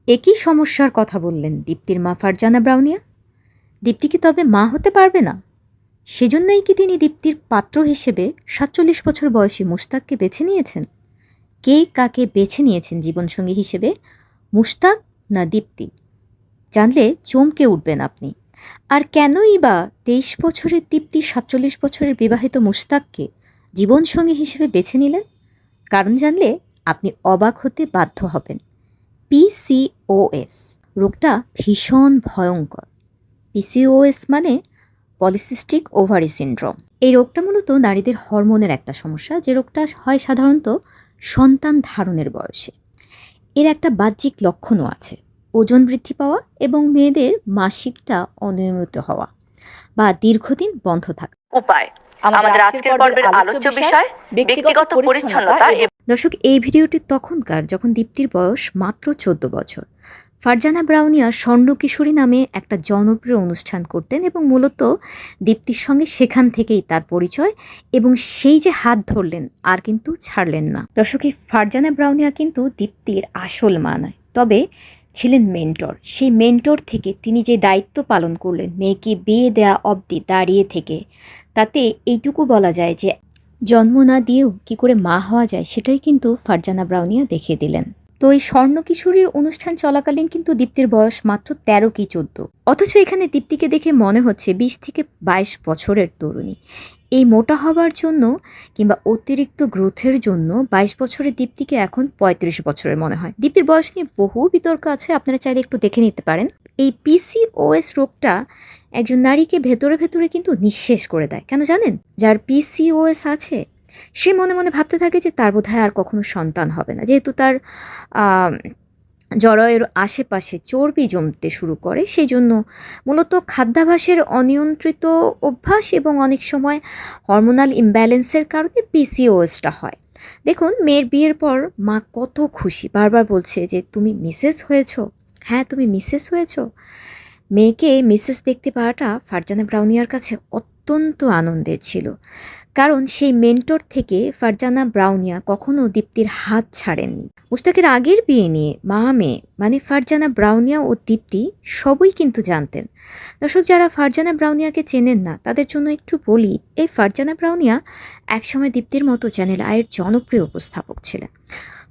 একই সমস্যার কথা বললেন দীপ্তির মা ফারজানা ব্রাউনিয়া। দীপ্তি কি তবে মা হতে পারবে না? সেজন্যই কি তিনি দীপ্তির পাত্র হিসেবে ৪৭ বছর বয়সী মুশতাককে বেছে নিয়েছেন? কে কাকে বেছে নিয়েছেন জীবনসঙ্গী হিসেবে, মুশতাক না দীপ্তি? জানলে চমকে উঠবেন আপনি। আর কেনই বা ২৩ বছরের দীপ্তি ৪৭ বছরের বিবাহিত মুশতাককে জীবনসঙ্গী হিসেবে বেছে নিলেন? কারণ জানলে আপনি অবাক হতে বাধ্য হবেন। পিসিওএস রোগটা ভীষণ ভয়ঙ্কর। পিসিওএস মানে পলিসিস্টিক ওভারি সিনড্রোম। এই রোগটা মূলত নারীদের হরমোনের একটা সমস্যা, যে রোগটা হয় সাধারণত সন্তান ধারণের বয়সে। এর একটা বাহ্যিক লক্ষণও আছে: ওজন বৃদ্ধি পাওয়া এবং মেয়েদের মাসিকটা অনিয়মিত হওয়া বা দীর্ঘদিন বন্ধ থাকা। উপায় আমাদের আজকের পর্বের আলোচ্য বিষয় ব্যক্তিগত পরিচ্ছন্নতা। দর্শক, এই ভিডিওটি তখনকার যখন দীপ্তির বয়স মাত্র ১৪ বছর। ফারজানা ব্রাউনিয়া স্বর্ণ কিশোরী নামে একটা জনপ্রিয় অনুষ্ঠান করতেন এবং মূলত দীপ্তির সঙ্গে সেখান থেকেই তার পরিচয়, এবং সেই যে হাত ধরলেন আর কিন্তু ছাড়লেন না। দর্শক, এই ফারজানা ব্রাউনিয়া কিন্তু দীপ্তির আসল মা নয়, তবে ছিলেন মেন্টর। সেই মেন্টর থেকে তিনি যে দায়িত্ব পালন করলেন মেয়েকে বিয়ে দেয়া অবধি দাঁড়িয়ে থেকে, তাতে এইটুকু বলা যায় যে জন্ম না দিয়েও কী করে মা হওয়া যায় সেটাই কিন্তু ফারজানা ব্রাউনিয়া দেখিয়ে দিলেন। তো এই স্বর্ণ কিশোরীর অনুষ্ঠান চলাকালীন কিন্তু দীপ্তির বয়স মাত্র ১৩ কি ১৪, অথচ এখানে দীপ্তিকে দেখে মনে হচ্ছে ২০ থেকে ২২ বছরের তরুণী। এই মোটা হবার জন্য কিংবা অতিরিক্ত গ্রোথের জন্য ২২ বছরের দীপ্তিকে এখন ৩৫ বছরের মনে হয়। দীপ্তির বয়স নিয়ে বহু বিতর্ক আছে, আপনারা চাইলে একটু দেখে নিতে পারেন। এই পিসিওএস রোগটা একজন নারীকে ভেতরে ভেতরে কিন্তু নিঃশেষ করে দেয়। কেন জানেন? যার পিসিওএস আছে সে মনে মনে ভাবতে থাকে যে তার বোধহয় আর কখনো সন্তান হবে না, যেহেতু তার জরায়ুর আশেপাশে চর্বি জমতে শুরু করে। সেই জন্য মূলত খাদ্যাভ্যাসের অনিয়ন্ত্রিত অভ্যাস এবং অনেক সময় হরমোনাল ইমব্যালেন্সের কারণে পিসিওএসটা হয়। দেখুন, মেয়ের বিয়ের পর মা কত খুশি, বারবার বলছে যে তুমি মিসেস হয়েছো, হ্যাঁ তুমি মিসেস হয়েছো। মেয়েকে মিসেস দেখতে পাওয়াটা ফারজানা ব্রাউনিয়ার কাছে অত্যন্ত আনন্দের ছিল, কারণ সেই মেন্টর থেকে ফারজানা ব্রাউনিয়া কখনো দীপ্তির হাত ছাড়েননি। মুশতাকের আগের বিয়ে নিয়ে মা মেয়ে মানে ফারজানা ব্রাউনিয়া ও দীপ্তি সবই কিন্তু জানতেন। দর্শক, যারা ফারজানা ব্রাউনিয়াকে চেনেন না তাদের জন্য একটু বলি, এই ফারজানা ব্রাউনিয়া একসময় দীপ্তির মতো চ্যানেল আয়ের জনপ্রিয় উপস্থাপক ছিলেন।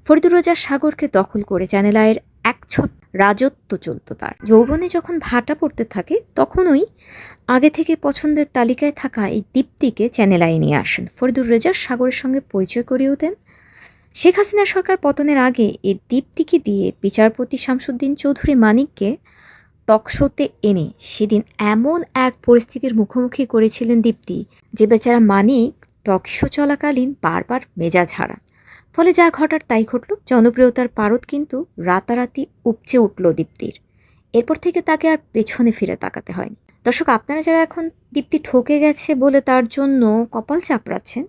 ফরিদুর রাজা সাগরকে দখল করে চ্যানেল আয়ের রাজত্ব চলত তার। যৌবনে যখন ভাটা পড়তে থাকে তখনই আগে থেকে পছন্দের তালিকায় থাকা এই দীপ্তিকে চ্যানেল আয়ে নিয়ে আসেন। ফরিদুর রেজা সাগরের সঙ্গে পরিচয় করিয়েও দেন। শেখ হাসিনা সরকার পতনের আগে এই দীপ্তিকে দিয়ে বিচারপতি শামসুদ্দিন চৌধুরী মানিককে টকশোতে এনে সেদিন এমন এক পরিস্থিতির মুখোমুখি করেছিলেন দীপ্তি, যে বেচারা মানিক টকশো চলাকালীন বারবার মেজাজ হারান। ফলে যা ঘটার তাই ঘটল। জনপ্রিয়তার পারদ কিন্তু রাতারাতি উপচে উঠল দীপ্তির। এরপর থেকে তাকে আর পেছনে ফিরে তাকাতে হয়নি। দর্শক, আপনারা যারা এখন দীপ্তি ঠকে গেছে বলে তার জন্য কপাল চাপড়াচ্ছেন,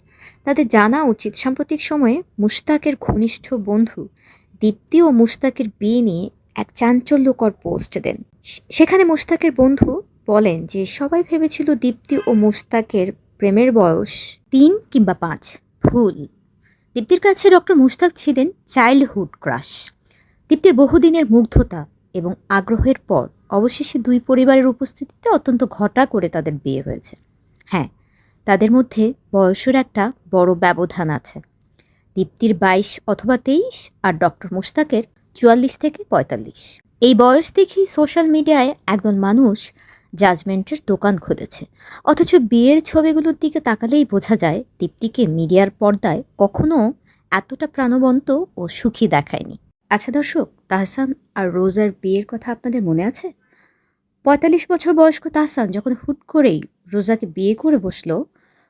তাদের জানা উচিত সাম্প্রতিক সময়ে মুশতাকের ঘনিষ্ঠ বন্ধু দীপ্তি ও মুশতাকের বিয়ে নিয়ে এক চাঞ্চল্যকর পোস্ট দেন। সেখানে মুশতাকের বন্ধু বলেন যে সবাই ভেবেছিল দীপ্তি ও মুশতাকের প্রেমের বয়স ৩ কিংবা ৫। ভুল। দীপ্তির কাছে ডক্টর মুশতাক ছিলেন চাইল্ডহুড ক্রাশ। দীপ্তির বহুদিনের মুগ্ধতা এবং আগ্রহের পর অবশেষে দুই পরিবারের উপস্থিতিতে অত্যন্ত ঘটা করে তাদের বিয়ে হয়েছে। হ্যাঁ, তাদের মধ্যে বয়সের একটা বড় ব্যবধান আছে। দীপ্তির ২২ অথবা ২৩ আর ডক্টর মুশতাকের ৪৪ থেকে ৪৫। এই বয়স দেখেই সোশ্যাল মিডিয়ায় একদল মানুষ জাজমেন্টের দোকান খুলেছে, অথচ বিয়ের ছবিগুলোর দিকে তাকালেই বোঝা যায় দীপ্তিকে মিডিয়ার পর্দায় কখনো এতটা প্রাণবন্ত ও সুখী দেখায়নি। আচ্ছা দর্শক, তাহসান আর রোজার বিয়ের কথা আপনাদের মনে আছে? ৪৫ বছর বয়স্ক তাহসান যখন হুট করেই রোজাকে বিয়ে করে বসল,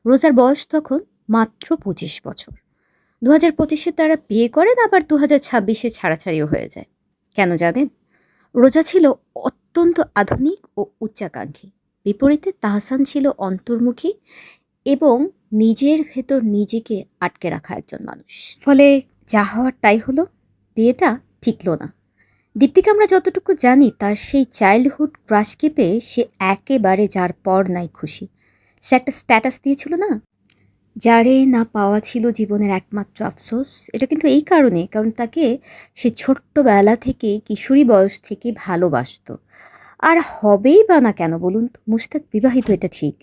রোজার বয়স তখন মাত্র ২৫ বছর। ২০২৫-এ তারা বিয়ে করেন, আবার ২০২৬-এ ছাড়াছাড়িও হয়ে যায়। কেন জানেন? রোজা ছিল অত্যন্ত আধুনিক ও উচ্চাকাঙ্ক্ষী, বিপরীতে তাহসান ছিল অন্তর্মুখী এবং নিজের ভেতর নিজেকে আটকে রাখা একজন মানুষ। ফলে যা হওয়ার তাই হলো, বিয়েটা টিকল না। দীপ্তিকে আমরা যতটুকু জানি, তার সেই চাইল্ডহুড ক্রাশকে পেয়ে সে একেবারে যার পর নাই খুশি। সে একটা স্ট্যাটাস দিয়েছিল না, যারে না পাওয়া ছিল জীবনের একমাত্র আফসোস, এটা কিন্তু এই কারণে, কারণ তাকে সে ছোট্টবেলা থেকে, কিশোরী বয়স থেকে ভালোবাসতো। আর হবেই বা না কেন বলুন তো? মুশতাক বিবাহিত, এটা ঠিক,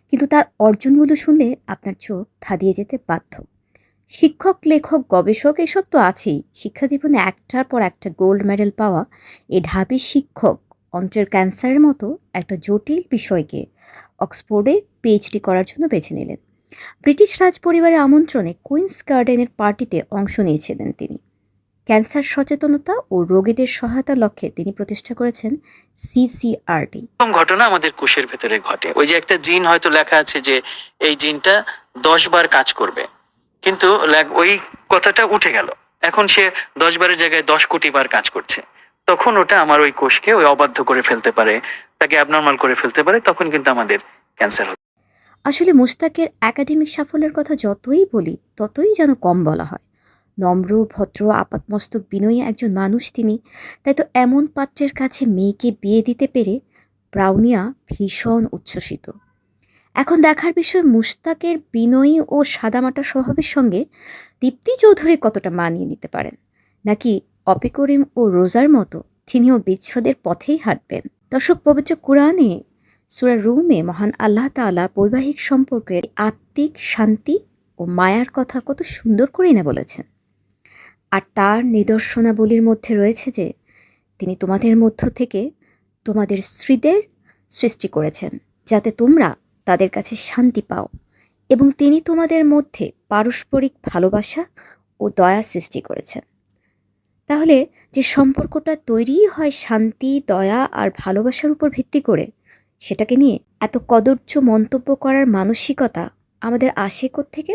কিন্তু তার অর্জনগুলো শুনলে আপনার চোখ ধাঁধিয়ে যেতে বাধ্য। শিক্ষক, লেখক, গবেষক এসব তো আছেই। শিক্ষা জীবনে একটার পর একটা গোল্ড মেডেল পাওয়া এই ঢাবি শিক্ষক অন্ত্রের ক্যান্সারের মতো একটা জটিল বিষয়কে অক্সফোর্ডে পিএইচডি করার জন্য বেছে নিলেন। ব্রিটিশ রাজ পরিবারের আমন্ত্রণে কুইন্স গার্ডেনের পার্টিতে অংশ নিয়েছিলেন তিনি। ক্যান্সার সচেতনতা ও রোগীদের সহায়তার লক্ষ্যে তিনি প্রতিষ্ঠা করেছেন সিসিআরটি। এরকম ঘটনা আমাদের কোষের ভেতরে ঘটে। ওই যে একটা জিন হয়তো লেখা আছে যে এই জিনটা 10 বার কাজ করবে, কিন্তু ওই কথাটা উঠে গেল। এখন সে 10 বারের জায়গায় 10 কোটি বার কাজ করছে। তখন ওটা আমার ওই কোষকে ওই অবাধ্য করে ফেলতে পারে, তাকে অ্যাবনর্মাল করে ফেলতে পারে, তখন কিন্তু আমাদের ক্যান্সার হতে পারে। আসলে মুশতাকের একাডেমিক সাফল্যের কথা যতই বলি ততই যেন কম বলা হয়। নম্র, ভদ্র, আপাতমস্তক বিনয়ী একজন মানুষ তিনি। তাই তো এমন পাত্রের কাছে মেয়েকে বিয়ে দিতে পেরে ব্রাউনিয়া ভীষণ উচ্ছ্বসিত। এখন দেখার বিষয় মুশতাকের বিনয়ী ও সাদামাটা স্বভাবের সঙ্গে দীপ্তি চৌধুরী কতটা মানিয়ে নিতে পারেন, নাকি অপি করিম ও রোজার মতো তিনিও বিচ্ছেদের পথেই হাঁটবেন। দর্শক, পবিত্র কুরআনে সূরা রুমে মহান আল্লাহ তাআলা বৈবাহিক সম্পর্কের আত্মিক শান্তি ও মায়ার কথা কত সুন্দর করেই না বলেছেন। আর তার নিদর্শনাবলীর মধ্যে রয়েছে যে তিনি তোমাদের মধ্য থেকে তোমাদের স্ত্রীদের সৃষ্টি করেছেন, যাতে তোমরা তাদের কাছে শান্তি পাও, এবং তিনি তোমাদের মধ্যে পারস্পরিক ভালোবাসা ও দয়া সৃষ্টি করেছেন। তাহলে যে সম্পর্কটা তৈরিই হয় শান্তি, দয়া আর ভালোবাসার উপর ভিত্তি করে, সেটাকে নিয়ে এত কদর্য মন্তব্য করার মানসিকতা আমাদের আসে কোত্থেকে?